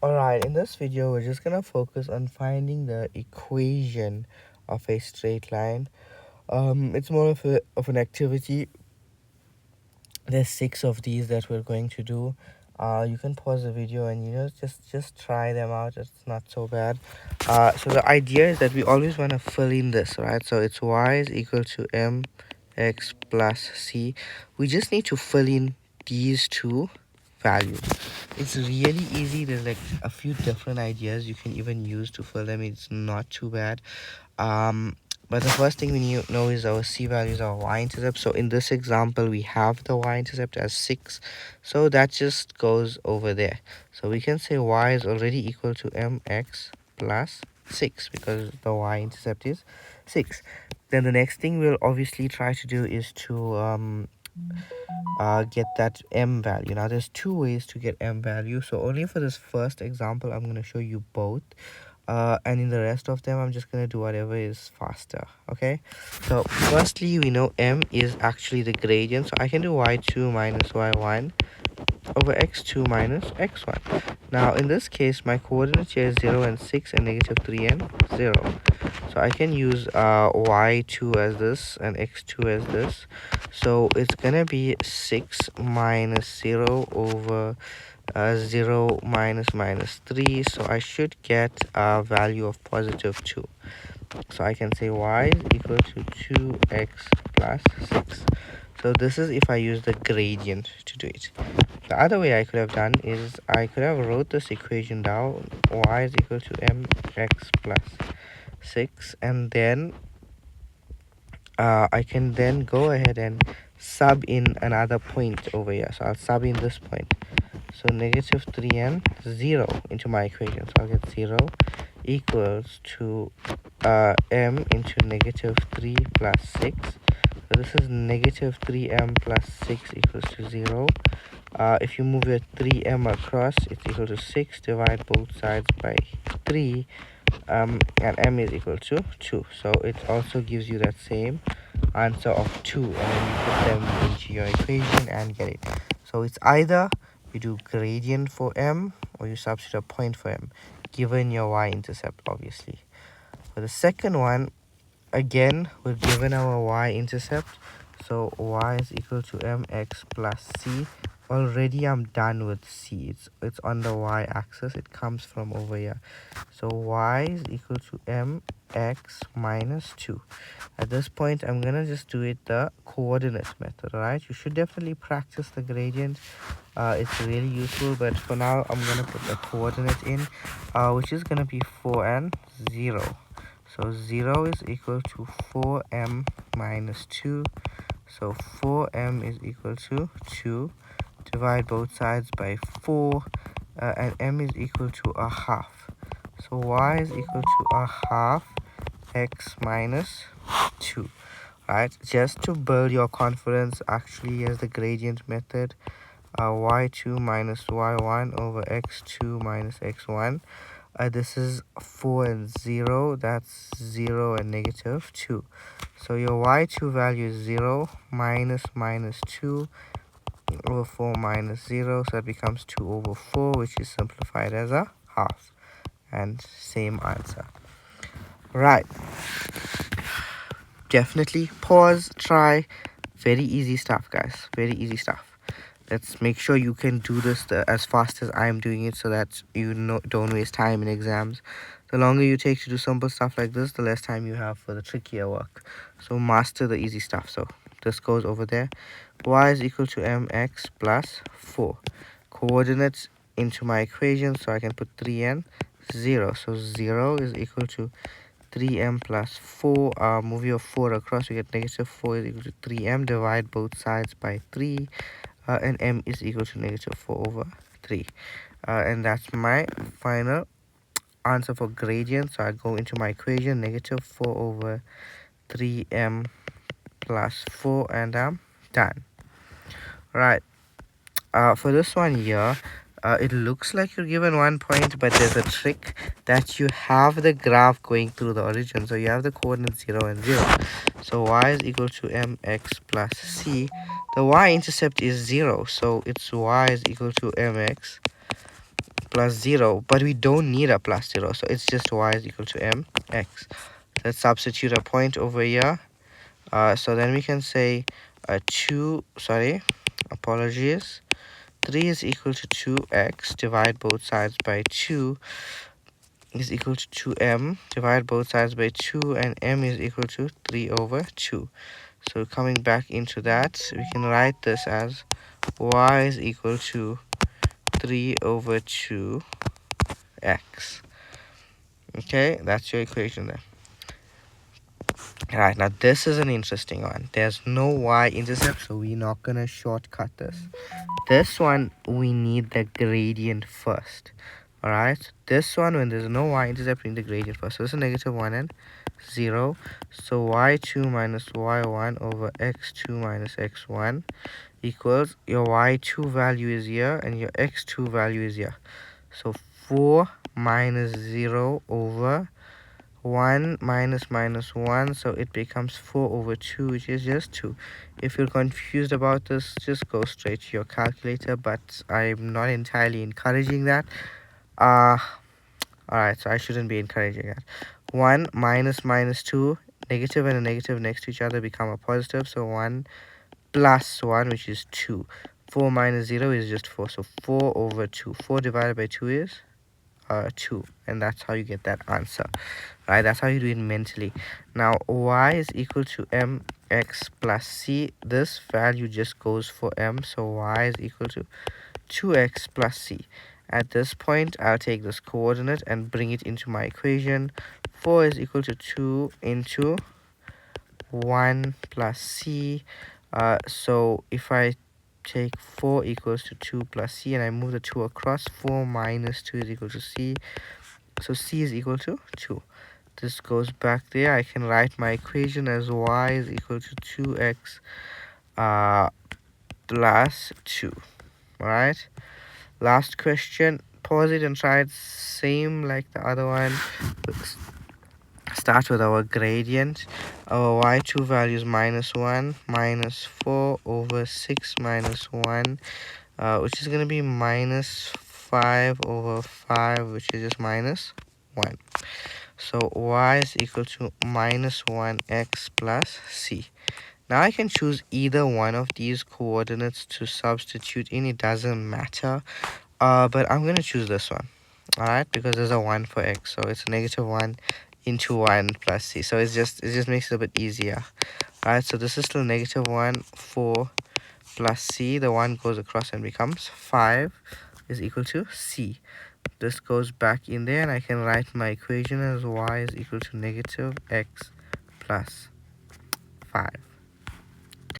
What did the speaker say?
Alright, in this video, we're just gonna focus on finding the equation of a straight line. It's more of an activity. There's 6 of these that we're going to do. You can pause the video and just try them out. It's not so bad. So the idea is that we always want to fill in this, right? So it's y is equal to mx plus c. We just need to fill in these two values. It's really easy. There's like a few different ideas you can even use to fill them. It's not too bad. But the first thing we need to know is our c values, our y-intercept. So in this example, we have the y-intercept as 6, so that just goes over there. So we can say y is already equal to mx plus 6 because the y-intercept is 6. Then the next thing we'll obviously try to do is to get that m value. Now there's two ways to get m value, so only for this first example I'm going to show you both, and in the rest of them I'm just going to do whatever is faster. Okay, so firstly, we know m is actually the gradient, so I can do y2 minus y1 over x2 minus x1. Now in this case, my coordinates here is 0 and 6 and negative 3 and 0. So I can use y2 as this and x2 as this. So it's gonna be 6 minus 0 over 0 minus 3. So I should get a value of positive 2. So I can say y is equal to 2x plus 6. So this is if I use the gradient to do it. The other way I could have done is I could have wrote this equation down, y is equal to mx plus 6, and then I can then go ahead and sub in another point over here. So I'll sub in this point. So negative 3 and 0 into my equation. So I'll get 0 equals to m into negative 3 plus 6. So this is negative 3m plus 6 equals to 0. If you move your 3m across, it's equal to 6. Divide both sides by 3, and m is equal to 2. So it also gives you that same answer of 2, and then you put them into your equation and get it. So it's either you do gradient for m or you substitute a point for m, given your y-intercept, obviously. For the second one, again, we're given our y-intercept, so y is equal to mx plus c. Already I'm done with c. It's on the y-axis. It comes from over here. So y is equal to mx minus 2. At this point, I'm gonna just do it the coordinate method. Alright, you should definitely practice the gradient. It's really useful, but for now I'm gonna put the coordinate in, which is gonna be 4 and 0. So 0 is equal to 4m minus 2. So 4m is equal to 2. Divide both sides by 4, and m is equal to a half. So y is equal to a half x minus 2. Right, just to build your confidence, actually as the gradient method, y2 minus y1 over x2 minus x1. This is 4 and 0, that's 0 and negative 2. So your y2 value is 0 minus 2 over 4 minus 0, so that becomes 2 over 4, which is simplified as a half, and same answer. Right, definitely pause, try. Very easy stuff, guys, very easy stuff. Let's make sure you can do this as fast as I'm doing it, so that don't waste time in exams. The longer you take to do simple stuff like this, the less time you have for the trickier work. So master the easy stuff. So this goes over there. Y is equal to mx plus 4. Coordinates into my equation, so I can put 3 and 0. So 0 is equal to 3m plus 4. Move your 4 across, you get negative 4 is equal to 3m. Divide both sides by 3. And m is equal to negative 4 over 3. And that's my final answer for gradient. So I go into my equation, negative 4 over 3m plus 4, and I'm done. Right. For this one here, it looks like you're given 1 point, but there's a trick that you have the graph going through the origin. So you have the coordinates 0 and 0. So y is equal to mx plus c. The y-intercept is 0, so it's y is equal to mx plus 0, but we don't need a plus 0, so it's just y is equal to mx. Let's substitute a point over here. So then we can say 3 is equal to 2x, divide both sides by 2 is equal to 2m, divide both sides by 2, and m is equal to 3 over 2. So coming back into that, we can write this as y is equal to 3 over 2x. Okay, that's your equation there. Right, now this is an interesting one. There's no y-intercept, so we're not going to shortcut this. This one, we need the gradient first. Alright, this one, when there's no y-intercept, we need the gradient first. So this is -1 and 0. So y2 minus y1 over x2 minus x1 equals, your y2 value is here and your x2 value is here. So 4 minus 0 over 1 minus 1, so it becomes 4 over 2, which is just 2. If you're confused about this, just go straight to your calculator, but I'm not entirely encouraging that. Alright, so I shouldn't be encouraging that. 1 minus 2, negative and a negative next to each other become a positive, so 1 plus 1, which is 2. 4 minus 0 is just 4, so 4 over 2. 4 divided by 2 is 2, and that's how you get that answer. Right, that's how you do it mentally. Now y is equal to mx plus c. This value just goes for m, so y is equal to 2x plus c. At this point, I'll take this coordinate and bring it into my equation. 4 is equal to 2 into 1 plus c. So if I take 4 equals to 2 plus c and I move the 2 across, 4 minus 2 is equal to c. So c is equal to 2. This goes back there. I can write my equation as y is equal to 2x plus 2. Alright, last question. Pause it and try it same like the other one. Start with our gradient. Our y2 value is -1 minus 4 over 6 minus 1, which is going to be -5 over 5, which is just -1. So y is equal to -1x plus c. Now I can choose either one of these coordinates to substitute in. It doesn't matter. But I'm going to choose this one. Alright, because there's a 1 for x. So it's -1 into 1 plus c. So it just makes it a bit easier. Alright, so this is still -1 4 plus c. The 1 goes across and becomes 5 is equal to c. This goes back in there, and I can write my equation as y is equal to -x plus